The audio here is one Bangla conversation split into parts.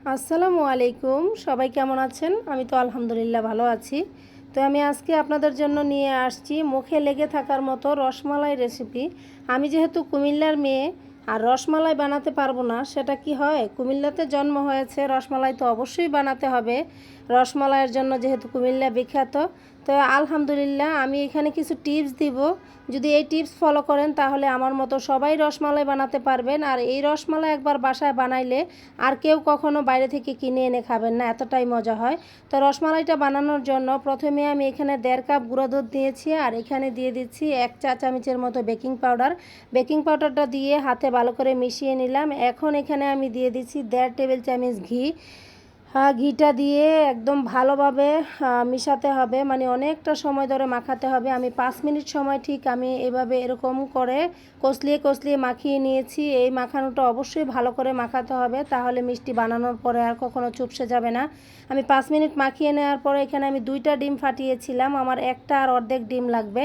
আসসালামু আলাইকুম। সবাই কেমন আছেন? আমি তো আলহামদুলিল্লাহ ভালো আছি। তো আমি আজকে আপনাদের জন্য নিয়ে আসছি মুখে লেগে থাকার মতো রসমালাই রেসিপি। আমি যেহেতু কুমিল্লার মেয়ে আর রসমালাই বানাতে পারবো না সেটা কি হয়? কুমিল্লাতে জন্ম হয়েছে, রসমালাই তো অবশ্যই বানাতে হবে। রসমালাইয়ের জন্য যেহেতু কুমিল্লা বিখ্যাত, তো আলহামদুলিল্লাহ আমি এখানে কিছু টিপস দিব। যদি এই টিপস ফলো করেন তাহলে আমার মতো সবাই রসমালাই বানাতে পারবেন। আর এই রসমালাই একবার বাসায় বানাইলে আর কেউ কখনো বাইরে থেকে কিনে এনে খাবেন না, এতটাই মজা হয়। তো রসমালাইটা বানানোর জন্য প্রথমে আমি এখানে 1.5 কাপ গুঁড়া দুধ দিয়েছি, আর এখানে দিয়ে দিচ্ছি 1 চা চামচের মতো বেকিং পাউডার। বেকিং পাউডারটা দিয়ে হাতে ভালো করে মিশিয়ে নিলাম। এখন এখানে আমি দিয়ে দিচ্ছি 1.5 টেবিল চামচ ঘি। ঘিটা দিয়ে একদম ভালোভাবে মিশাতে হবে, মানে অনেকটা সময় ধরে মাখাতে হবে। আমি 5 মিনিট সময় ঠিক আমি এভাবে এরকম করে কষলিয়ে কষলিয়ে মাখিয়ে নিয়েছি। এই মাখানোটা অবশ্যই ভালো করে মাখাতে হবে, তাহলে মিষ্টি বানানোর পরে আর কখনো চুপসে যাবে না। আমি 5 মিনিট মাখিয়ে নেওয়ার পরে এখানে আমি 2টা ডিম ফাটিয়েছিলাম। আমার একটা আর অর্ধেক ডিম লাগবে।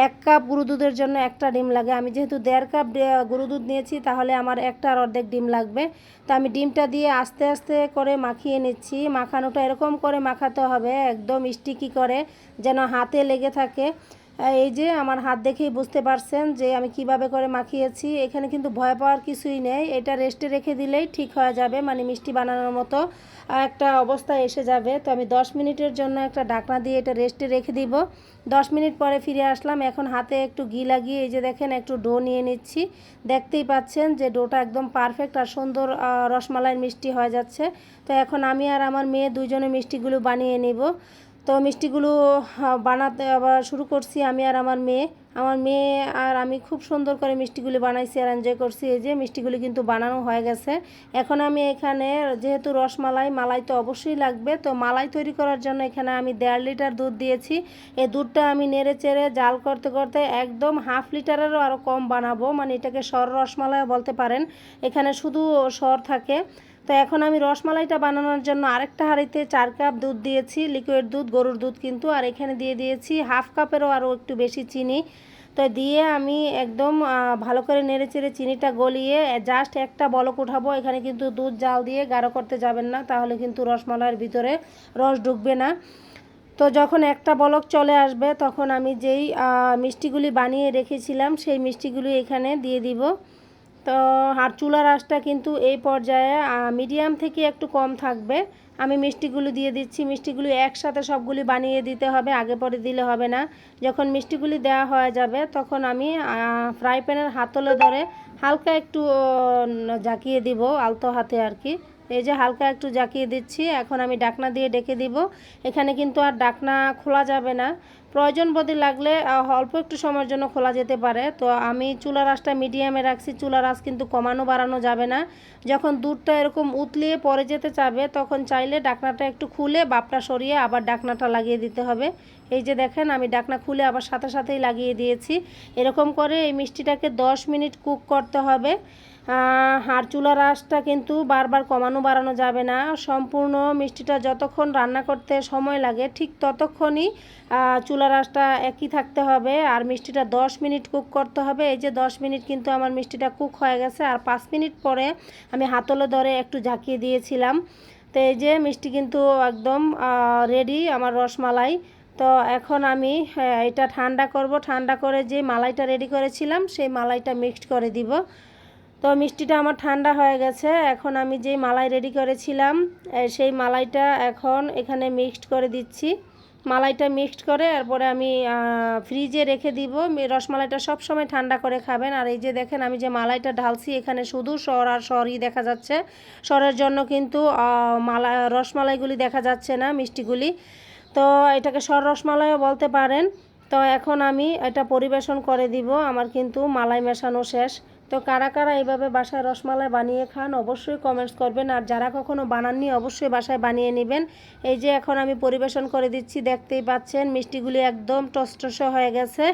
1 কাপ গুঁড়ো দুধের জন্য একটা ডিম লাগে। আমি যেহেতু 1.5 কাপ গুঁড়ো দুধ নিয়েছি, তাহলে আমার একটা আর অর্ধেক ডিম লাগবে। তো আমি ডিমটা দিয়ে আস্তে আস্তে করে মাখিয়ে নিচ্ছি। মাখানোটা এরকম করে মাখাতে হবে, একদম স্টিকি করে, যেন হাতে লেগে থাকে। এই যে আমার হাত দেখেই বুঝতে পারছেন যে আমি কিভাবে করে মাখিয়েছি। এখানে কিন্তু ভয় পাওয়ার কিছুই নেই, এটা রেস্টে রেখে দিলেই ঠিক হয়ে যাবে, মানে মিষ্টি বানানোর মতো একটা অবস্থায় এসে যাবে। তো আমি 10 মিনিটের জন্য একটা ঢাকনা দিয়ে এটা রেস্টে রেখে দিব। 10 মিনিট পরে ফিরে আসলাম। এখন হাতে একটু ঘি লাগিয়ে এই যে দেখেন একটু ডো নিয়ে নিচ্ছি। দেখতেই পাচ্ছেন যে ডোটা একদম পারফেক্ট আর সুন্দর রসমালাইয়ের মিষ্টি হয়ে যাচ্ছে। তো এখন আমি আর আমার মেয়ে দুইজনে মিষ্টিগুলো বানিয়ে নিব। তো মিষ্টিগুলো বানাতে আবার শুরু করছি আমি আর আমার মেয়ে। আমার মেয়ে আর আমি খুব সুন্দর করে মিষ্টিগুলি বানাইছি আর এনজয় করছি। এই যে মিষ্টিগুলি কিন্তু বানানো হয়ে গেছে। এখন আমি এখানে যেহেতু রসমালাই, মালাই তো অবশ্যই লাগবে, তো মালাই তৈরি করার জন্য এখানে আমি 1.5 লিটার দুধ দিয়েছি। এই দুধটা আমি নেড়ে চেড়ে জাল করতে করতে একদম হাফ লিটারেরও আরও কম বানাবো, মানে এটাকে সর রসমালাইও বলতে পারেন, এখানে শুধু সর থাকে। তো এখন আমি রসমালাইটা বানানোর জন্য আরেকটা হাঁড়িতে 4 কাপ দুধ দিয়েছি, লিকুইড দুধ, গরুর দুধ কিন্তু। আর এখানে দিয়ে দিয়েছি হাফ কাপেরও আরও একটু বেশি চিনি। তো দিয়ে আমি একদম ভালো করে নেড়ে চেড়ে চিনিটা গলিয়ে জাস্ট একটা বলক উঠাবো। এখানে কিন্তু দুধ জাল দিয়ে গাঢ় করতে যাবেন না, তাহলে কিন্তু রসমালাইয়ের ভিতরে রস ঢুকবে না। তো যখন একটা বলক চলে আসবে তখন আমি যেই মিষ্টিগুলি বানিয়ে রেখেছিলাম সেই মিষ্টিগুলি এখানে দিয়ে দিব। তো আর চুলার আঁচটা কিন্তু এই পর্যায়ে মিডিয়াম থেকে একটু কম থাকবে। আমি মিষ্টিগুলো দিয়ে দিচ্ছি। মিষ্টিগুলি একসাথে সবগুলি বানিয়ে দিতে হবে, আগে পরে দিলে হবে না। যখন মিষ্টিগুলি দেওয়া হয়ে যাবে তখন আমি ফ্রাই প্যানের হাতলে ধরে হালকা একটু ঝাঁকিয়ে দিব, আলতো হাতে আর কি। এই যে হালকা একটু ঝাঁকিয়ে দিচ্ছি। এখন আমি ঢাকনা দিয়ে ডেকে দিব। এখানে কিন্তু আর ঢাকনা খোলা যাবে না, প্রয়োজন বোধে লাগলে অল্প একটু সময়ের জন্য খোলা যেতে পারে। তো আমি চুলার আঁচটা মিডিয়ামে রাখছি, চুলার আঁচ কিন্তু কমানো বাড়ানো যাবে না। যখন দুধটা এরকম উতলিয়ে পরে যেতে চাবে তখন চাইলে ঢাকনাটা একটু খুলে বাপটা সরিয়ে আবার ঢাকনাটা লাগিয়ে দিতে হবে। এই যে দেখেন আমি ঢাকনা খুলে আবার সাথে সাথেই লাগিয়ে দিয়েছি। এরকম করে এই মিষ্টিটাকে 10 মিনিট কুক করতে হবে। আর চুলার আঁচটা কিন্তু বারবার কমানো বাড়ানো যাবে না। সম্পূর্ণ মিষ্টিটা যতক্ষণ রান্না করতে সময় লাগে ঠিক ততক্ষণই চুলার আঁচটা একই থাকতে হবে। আর মিষ্টিটা 10 মিনিট কুক করতে হবে। এই যে 10 মিনিট কিন্তু আমার মিষ্টিটা কুক হয়ে গেছে। আর 5 মিনিট পরে আমি হাতলে ধরে একটু ঝাঁকিয়ে দিয়েছিলাম। তো এই যে মিষ্টি কিন্তু একদম রেডি আমার রসমালাই। তো এখন আমি এটা ঠান্ডা করব। ঠান্ডা করে যে মালাইটা রেডি করেছিলাম সেই মালাইটা মিক্সড করে দিব। তো মিষ্টিটা আমার ঠান্ডা হয়ে গেছে। এখন আমি যেই মালাই রেডি করেছিলাম সেই মালাইটা এখন এখানে মিক্সড করে দিচ্ছি। মালাইটা মিক্সড করে এরপরে আমি ফ্রিজে রেখে দিব। রসমালাইটা সব সময় ঠান্ডা করে খাবেন। আর এই যে দেখেন আমি যে মালাইটা ঢালছি এখানে শুধু সর আর সরই দেখা যাচ্ছে। সরের জন্য কিন্তু রসমালাইগুলি দেখা যাচ্ছে না, মিষ্টিগুলি। তো এটাকে সর রসমালাইও বলতে পারেন। তো এখন আমি এটা পরিবেশন করে দিব। আমার কিন্তু মালাই মেশানো শেষ। তো কারা কারা এইভাবে বাসায় রসমালাই বানিয়ে খান অবশ্যই কমেন্টস করবেন। আর যারা কখনো বানাননি অবশ্যই বাসায় বানিয়ে নেবেন। এই যে এখন আমি পরিবেশন করে দিচ্ছি। দেখতেই পাচ্ছেন মিষ্টিগুলি একদম টসটসে হয়ে গেছে,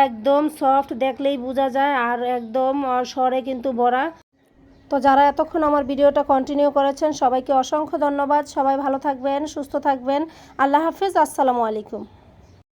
একদম সফট, দেখলেই বোঝা যায়। আর একদম সরে কিন্তু বড়া। তো যারা এতক্ষণ আমার ভিডিওটা কন্টিনিউ করেছেন সবাইকে অসংখ্য ধন্যবাদ। সবাই ভালো থাকবেন, সুস্থ থাকবেন। আল্লাহ হাফেজ, আসসালামু আলাইকুম।